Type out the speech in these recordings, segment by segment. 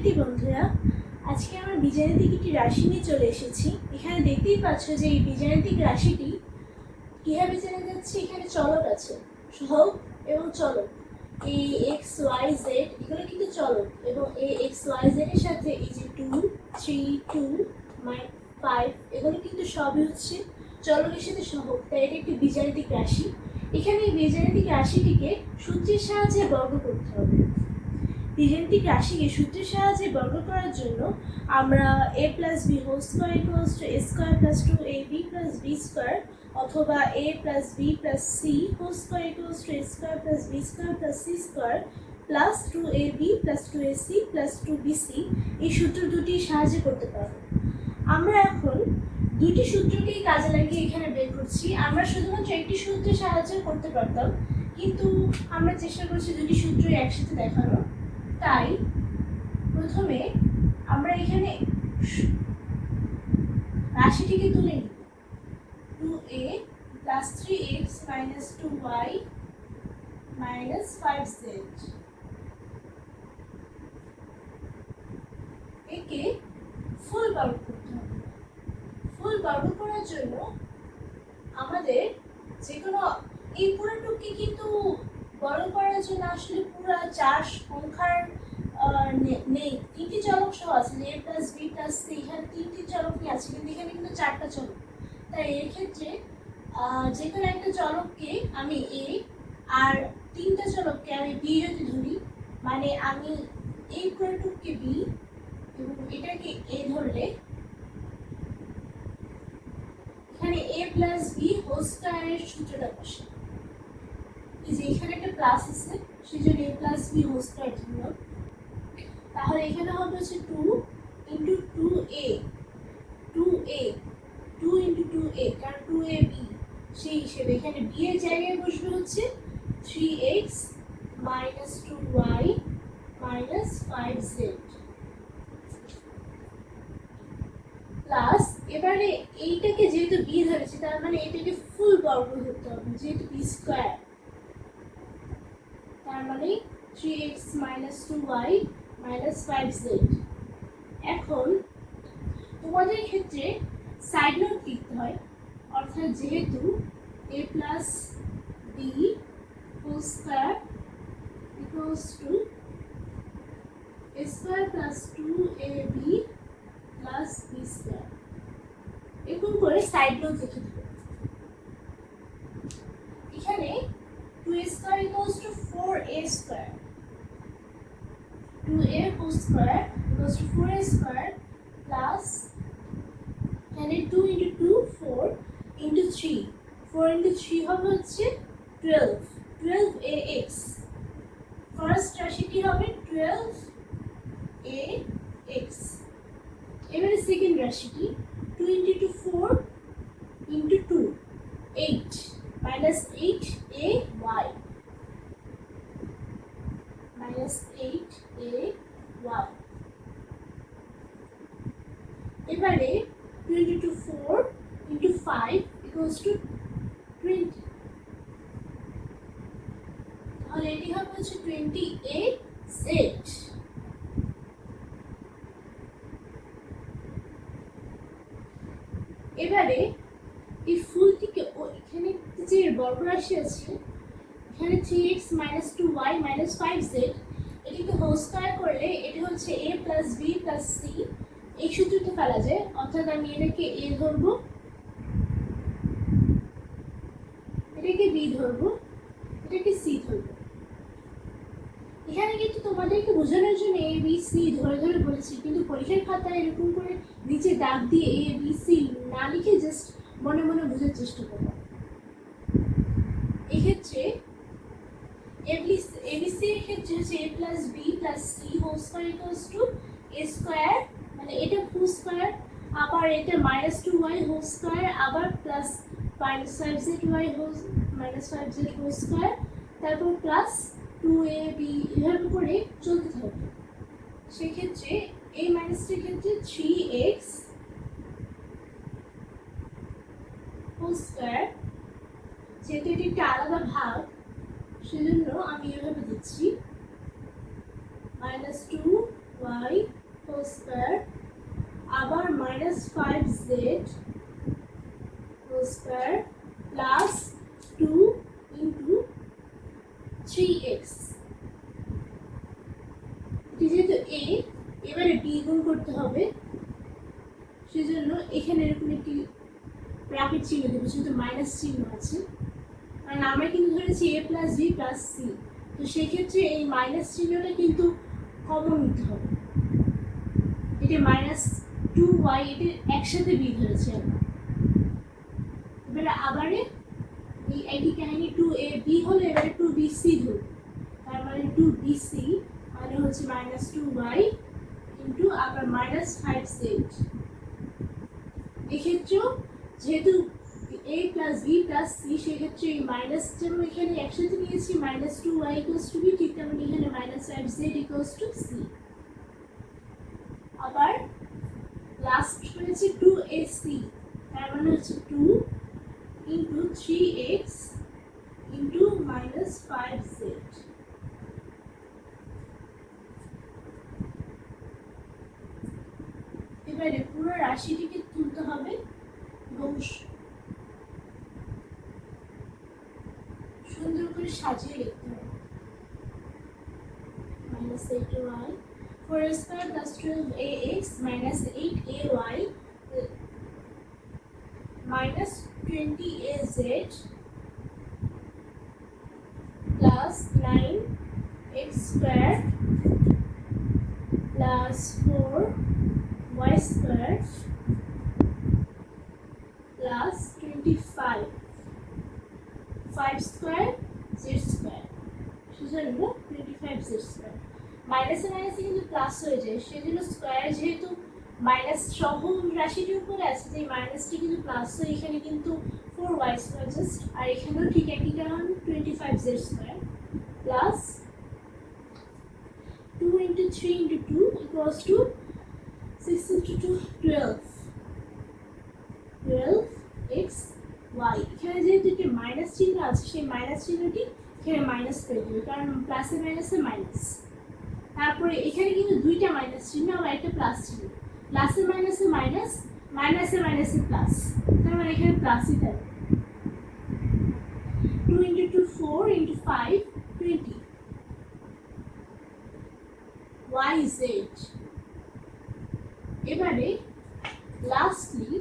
শিক্ষার্থী বন্ধুরা, আজকে আমরা বীজগাণিতিক একটি রাশি নিয়ে চলে এসেছি। এখানে দেখতেই পাচ্ছ যে এই বীজগাণিতিক রাশিটি কিভাবে চেনা যাচ্ছে। এখানে চলক আছে, সহগ এবং চলক। এই এক্স ওয়াই জেড এগুলো কিন্তু চলক, এবং এই এক্স ওয়াই জেড এর সাথে এই যে 2, 3, 2, 5 এগুলো কিন্তু সবই হচ্ছে চলকের সাথে সহগ। তাই এটা একটি বীজগাণিতিক রাশি। এখানে এই বীজগাণিতিক রাশিটিকে সূত্রের সাহায্যে বর্গ করতে হবে। বীজগাণিতিক রাশিকে সূত্রের সাহায্যে বর্গ করার জন্য আমরা a plus B whole square equals to a square plus 2ab plus b square, অথবা a plus B plus C whole square equals to a square plus b square plus c square plus 2ab plus 2ac plus 2bc এই সূত্র দুটির সাহায্যে করতে পারবো। আমরা এখন দুটি সূত্রকেই কাজে লাগিয়ে এখানে বের করছি। আমরা শুধুমাত্র একটি সূত্রের সাহায্যে করতে পারতাম, কিন্তু আমরা চেষ্টা করছি দুটি সূত্রই একসাথে দেখানো। তাই প্রথমে আমরা এখানে রাশিটিকে তুলে নিই। 2a plus 3x minus 2y minus 5z, একে ফুল বর্গ করতে হবে। ফুল বর্গ করার জন্য আমাদের যে কোনো এই পুরোটুকু কিন্তু বর্গ করার জন্য আসলে পুরো 4 সংখ্যার নেই, 3টি চলক সহ আছে। a plus B plus C, এখানে 3টি চলকই আছে, কিন্তু এখানে কিন্তু 4টা চলক। তাই এর ক্ষেত্রে যে কোনো একটা চলককে আমি a আর 3টা চলককে আমি b যদি ধরি, মানে আমি এই পুরোটুকুকে b এবং এটাকে a ধরলে এখানে a প্লাস বি হোল স্কয়ারের সূত্রটা বসে। এই যে এখানে একটা প্লাস আছে, সেজন্য a plus B whole square ধরলাম। তাহলে এখানে হবে হচ্ছে 2 ইন্টু 2a, 2 ইন্টু 2a, কারণ 2ab সেই হিসেবে এখানে b এর জায়গায় বসবে হচ্ছে 3x minus 2y minus 5z plus, এবারে এইটাকে যেহেতু b ধরেছি তার মানে এটাকে ফুল বর্গ করতে হবে, যেহেতু b স্কয়ার, তার মানে 3x minus 2y minus 5z। এখন তোমাদের ক্ষেত্রে সাইড নোট লিখতে হয়, অর্থাৎ যেহেতু a plus B whole square equals to a square plus 2ab plus B square, এরকম করে সাইড নোট লিখে দেবো। এখানে 2a square equals to 4a square, 2a whole square equals to 4a square plus এখানে 2 ইন্টু 2 4 ইন্টু 3, 4 ইন্টু 3 হবে হচ্ছে 12, 12ax। First রাশিটি হবে 12ax। এবারে সেকেন্ড রাশিটি 2 into 4 into 2 8 minus 8ay minus 8ay। এবারে 2 ইন্টু 4 ইন্টু 5 ইকুয়ালস টু 20, তাহলে এটি হবে হচ্ছে 20az। এবারে এই ফুলটিকে এখানে যে বর্গরাশি আছে, এখানে 3x minus 2y minus 5z, এটিকে হোল স্কয়ার করলে এটি হচ্ছে a plus B plus C, এই সূত্রটি ফেলা যায়। অর্থাৎ আমি এটাকে a ধরবো, এটাকে b ধরবো, এটাকে c ধরবো। এখানে কিন্তু তোমাদেরকে বোঝানোর জন্য a b c ধরে ধরে বলেছি, কিন্তু পরীক্ষার খাতায় এরকম করে নিচে দাগ দিয়ে a b c না লিখে জাস্ট মনে মনে বোঝার চেষ্টা করবো। এক্ষেত্রে abc এর ক্ষেত্রে হচ্ছে a plus B plus C whole square equals to a square, মানে এটা ফুল স্কয়ার, আবার এটা মাইনাস 2y হোল স্কয়ার, আবার plus minus 5zy minus 5z whole square, তারপর প্লাস 2ab, এভাবে করে চলতে থাকবে। সেক্ষেত্রে এই মাইনাসটির ক্ষেত্রে 3x হোল স্কয়ার, যেহেতু এটি একটা আলাদা ভাগ সেজন্য আমি এভাবে দিচ্ছি, -2y y হোল স্কয়ার আবার minus 5z whole square plus 2 into 3x। যেহেতু a, এবারে b গুণ করতে হবে, সেজন্য এখানে এরকম একটি ব্র্যাকেট চিহ্ন দেবো, যেহেতু মাইনাস চিহ্ন আছে, কারণ আমরা কিন্তু ধরেছি a plus b plus c, তো সেক্ষেত্রে এই মাইনাস চিহ্নটা কিন্তু কমন নিতে হবে। এটা মাইনাস 2y, এটা একসাথে b ধরেছি আমরা। এবারে আবারে এই একই কাহিনী 2ab হলো, এবারে 2bc ধরব, তার মানে 2bc মানে হচ্ছে মাইনাস 2y ইন্টু আবার মাইনাস 5z। এক্ষেত্রেও যেহেতু a plus b plus c, সেক্ষেত্রে এই মাইনাস যেমন এখানে একসাথে নিয়েছি minus 2y equals to b, ঠিক তেমন এখানে minus 5z equals to c। আবার লাস্ট হয়েছে 2ac, তার মানে হচ্ছে 2 into 3x into minus 5z। এবারে পুরো রাশিটিকে তুলতে হবে এবং সুন্দর করে সাজিয়ে লিখতে হবে। Minus 8y 4 square plus 12ax minus 8ay minus 20az plus 9x square plus 4y square plus 25 5 square z square, সেজন্য 25z স্কয়ার। মাইনাসে মাইনাসে কিন্তু প্লাস হয়ে যায়, সেজন্য স্কয়ার যেহেতু মাইনাস সহ রাশিটির উপরে আছে, যে মাইনাসটি কিন্তু প্লাস হয়ে এখানে কিন্তু 4y স্কয়ার জাস্ট, আর এখানেও ঠিক একই কারণ 25z square plus 2 into 3 into 2 equals to 6 into 2 12x y। এখানে যেহেতু একটি মাইনাস চিহ্ন আছে, সেই মাইনাস চিহ্নটি এখানে মাইনাস করে দেবে, কারণ প্লাসে মাইনাসে মাইনাস। তারপরে এখানে কিন্তু দুইটা মাইনাস চিহ্ন আবার একটা প্লাস চিহ্ন, প্লাসে মাইনাসে মাইনাস, মাইনাসে মাইনাসে প্লাস, তার মানে এখানে প্লাসই থাকবে। 2 ইন্টু 2 4 ইন্টু 5 20 yz। এবারে lastly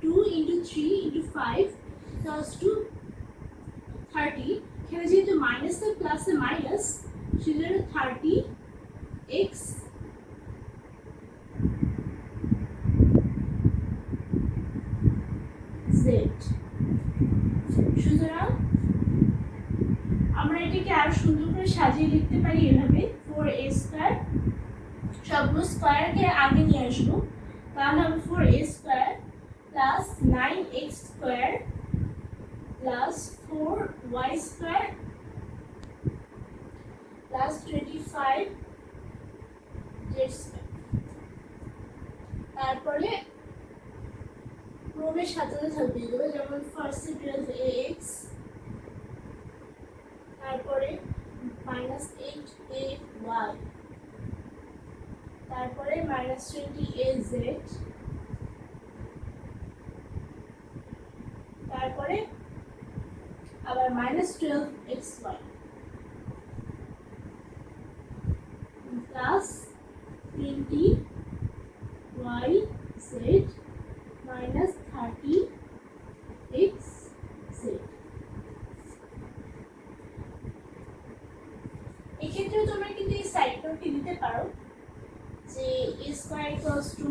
2 into 3 into 5 equals to 30। এখানে যেহেতু মাইনাসে প্লাসে মাইনাস, সেজন্য 30x z। সুতরাং আমরা এটাকে আরো সুন্দর করে সাজিয়ে লিখতে পারি এভাবে 4a স্কয়ার, সবগুলো স্কয়ারকে আগে নিয়ে আসবো, তাহলে হবে 4a square plus 9x square plus 4y square plus 25z square. তারপরে ক্রমের সাথে থাকবে এগুলো, যেমন ফার্স্টে 12ax, তারপরে মাইনাস 8ay, তারপরে মাইনাস 20az, তারপরে আবার minus 12xy plus 20yz minus 30xz। এক্ষেত্রেও তোমরা কিন্তু এই সাইড নোটটি দিতে পারো যে a স্কয়ার ইকুয়ালস টু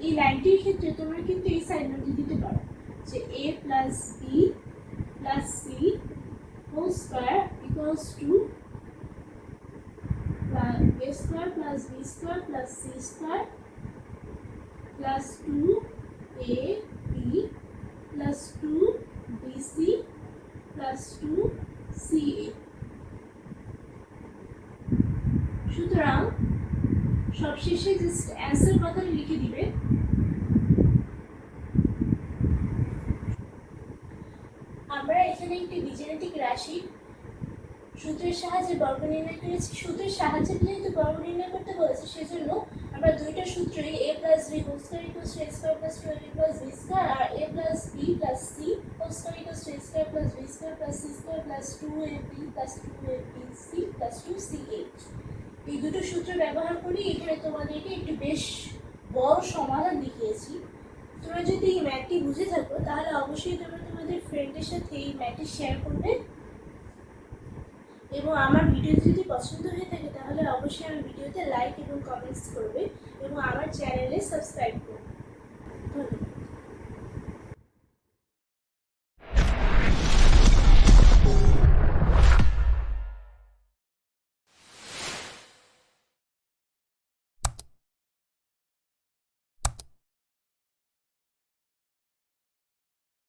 এই লাইনটির ক্ষেত্রে তোমরা কিন্তু এই সাইড নোটটি দিতে পারো যে a plus b plus c whole square equals to a square plus b square plus c square plus 2ab plus 2bc plus 2ca। সুতরাং সবশেষে জাস্ট অ্যান্সার কথাটা লিখে দিবে। আমরা এখানে একটি বীজগাণিতিক রাশি সূত্রের সাহায্যে বর্গ নির্ণয় করেছি। সূত্রের সাহায্যে যেহেতু বর্গ নির্ণয় করতে বলেছে সেজন্য আমরা দুইটা সূত্রই a plus b whole square equals to a square plus 2ab plus b square আর a plus b plus c whole square equals to a square plus b square plus c square plus 2ab plus 2abc plus 2ca এই দুটো সূত্র ব্যবহার করি এখানে তোমাদেরকে একটু বেশ বড় সমাধান দেখিয়েছি। তোমরা যদি এই ম্যাথটি বুঝে থাকো তাহলে অবশ্যই তোমরা তোমাদের ফ্রেন্ডের সাথে এই ম্যাথটি শেয়ার করবে এবং আমার ভিডিও যদি পছন্দ হয়ে থাকে তাহলে অবশ্যই আমার ভিডিওতে লাইক এবং কমেন্টস করবে এবং আমার চ্যানেলে সাবস্ক্রাইব করবে। ধন্যবাদ।